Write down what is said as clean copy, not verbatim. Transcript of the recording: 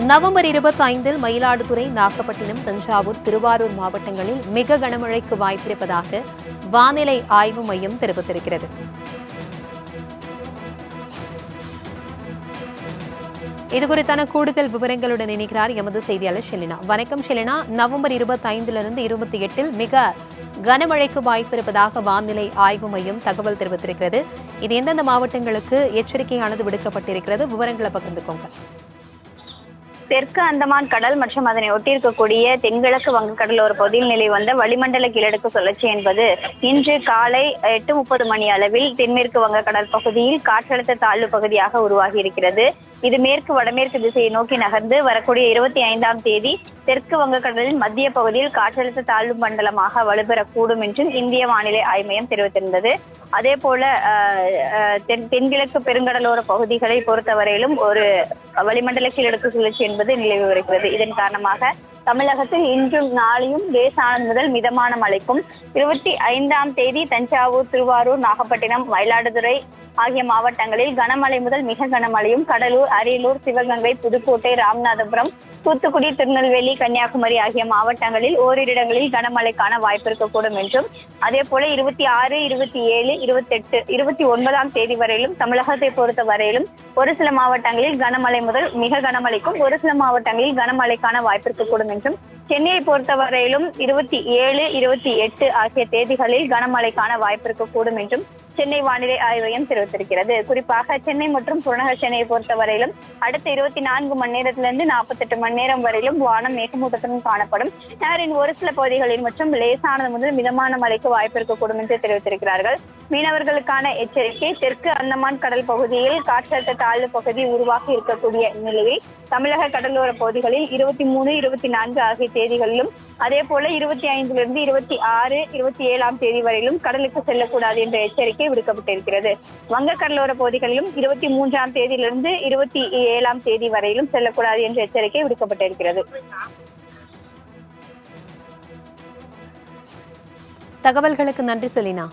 November 25 Mayiladuthurai, Nagapattinam, Thanjavur, Thiruvarur மாவட்டங்களில் மிக கனமழைக்கு வாய்ப்பிருப்பதாக வானிலை ஆய்வு மையம் தெரிவித்திருக்கிறது. இதுகுறித்தான கூடுதல் விவரங்களுடன் இணைக்கிறார் எமது செய்தியாளர் ஷெலினா. வணக்கம் ஷெலினா. நவம்பர் 25 28 மிக கனமழைக்கு வாய்ப்பிருப்பதாக வானிலை ஆய்வு மையம் தகவல் தெரிவித்திருக்கிறது. இது எந்தெந்த மாவட்டங்களுக்கு எச்சரிக்கையானது விடுக்கப்பட்டிருக்கிறது? விவரங்களை பகிர்ந்துக்கோங்க. தெற்கு அந்தமான் கடல் மற்றும் அதனை ஒட்டியிருக்கக்கூடிய தென்கிழக்கு வங்கக்கடலோர பகுதியில் நிலை வந்த வளிமண்டல கீழடுக்கு சுழற்சி என்பது இன்று காலை 8:30 மணி அளவில் தென்மேற்கு வங்கக்கடல் பகுதியில் காற்றழுத்த தாழ்வு பகுதியாக உருவாகி இருக்கிறது. இது மேற்கு வடமேற்கு திசையை நோக்கி நகர்ந்து வரக்கூடிய 25ஆம் தேதி தெற்கு வங்கக்கடலின் மத்திய பகுதியில் காற்றழுத்த தாழ்வு மண்டலமாக வலுப்பெறக்கூடும் என்றும் இந்திய வானிலை ஆய்வு மையம் தெரிவித்திருந்தது. அதே போல தென்கிழக்கு பெருங்கடலோர பகுதிகளை பொறுத்தவரையிலும் ஒரு வளிமண்டல கீழடுக்கு சுழற்சி என்பது நிலவி வருகிறது. இதன் காரணமாக தமிழகத்தில் இன்றும் நாளையும் லேசானது முதல் மிதமான மழைக்கும், 25ஆம் தேதி தஞ்சாவூர், திருவாரூர், நாகப்பட்டினம், மயிலாடுதுறை ஆகிய மாவட்டங்களில் கனமழை முதல் மிக கனமழையும், கடலூர், அரியலூர், சிவகங்கை, புதுக்கோட்டை, ராமநாதபுரம், தூத்துக்குடி, திருநெல்வேலி, கன்னியாகுமரி ஆகிய மாவட்டங்களில் ஓரிரு இடங்களில் கனமழைக்கான வாய்ப்பு இருக்கக்கூடும் என்றும், அதே போல 26, 27, 28, 29ஆம் தேதி வரையிலும் தமிழகத்தை பொறுத்த வரையிலும் ஒரு சில மாவட்டங்களில் கனமழை முதல் மிக கனமழைக்கும், ஒரு சில மாவட்டங்களில் கனமழைக்கான வாய்ப்பு இருக்கக்கூடும் என்றும், சென்னையை பொறுத்தவரையிலும் 27, 28 ஆகிய தேதிகளில் கனமழைக்கான வாய்ப்பு இருக்கக்கூடும் என்றும் சென்னை வானிலை ஆய்வு மையம் தெரிவித்திருக்கிறது. குறிப்பாக சென்னை மற்றும் புறநகர் சென்னையை பொறுத்தவரையிலும் அடுத்த 24 மணி நேரத்திலிருந்து 48 மணி நேரம் வரையிலும் வானம் மேகமூட்டத்துடன் காணப்படும். நகரின் ஒரு சில பகுதிகளில் மற்றும் லேசானது முதல் மிதமான மழைக்கு வாய்ப்பு இருக்கக்கூடும் என்று தெரிவித்திருக்கிறார்கள். மீனவர்களுக்கான எச்சரிக்கை: தெற்கு அந்தமான் கடல் பகுதியில் காற்றழுத்த தாழ்வு பகுதி உருவாகி இருக்கக்கூடிய நிலையில் தமிழக கடலோர பகுதிகளில் 23, 24 ஆகிய தேதிகளிலும், அதே போல 25 26, 27ஆம் தேதி வரையிலும் கடலுக்கு செல்லக்கூடாது என்ற எச்சரிக்கை விடுக்கப்பட்டிருக்கிறது. வங்கக்கடலோர பகுதிகளிலும் 23ஆம் தேதியிலிருந்து 27ஆம் தேதி வரையிலும் செல்லக்கூடாது என்ற எச்சரிக்கை விடுக்கப்பட்டிருக்கிறது. தகவல்களுக்கு நன்றி செலினா.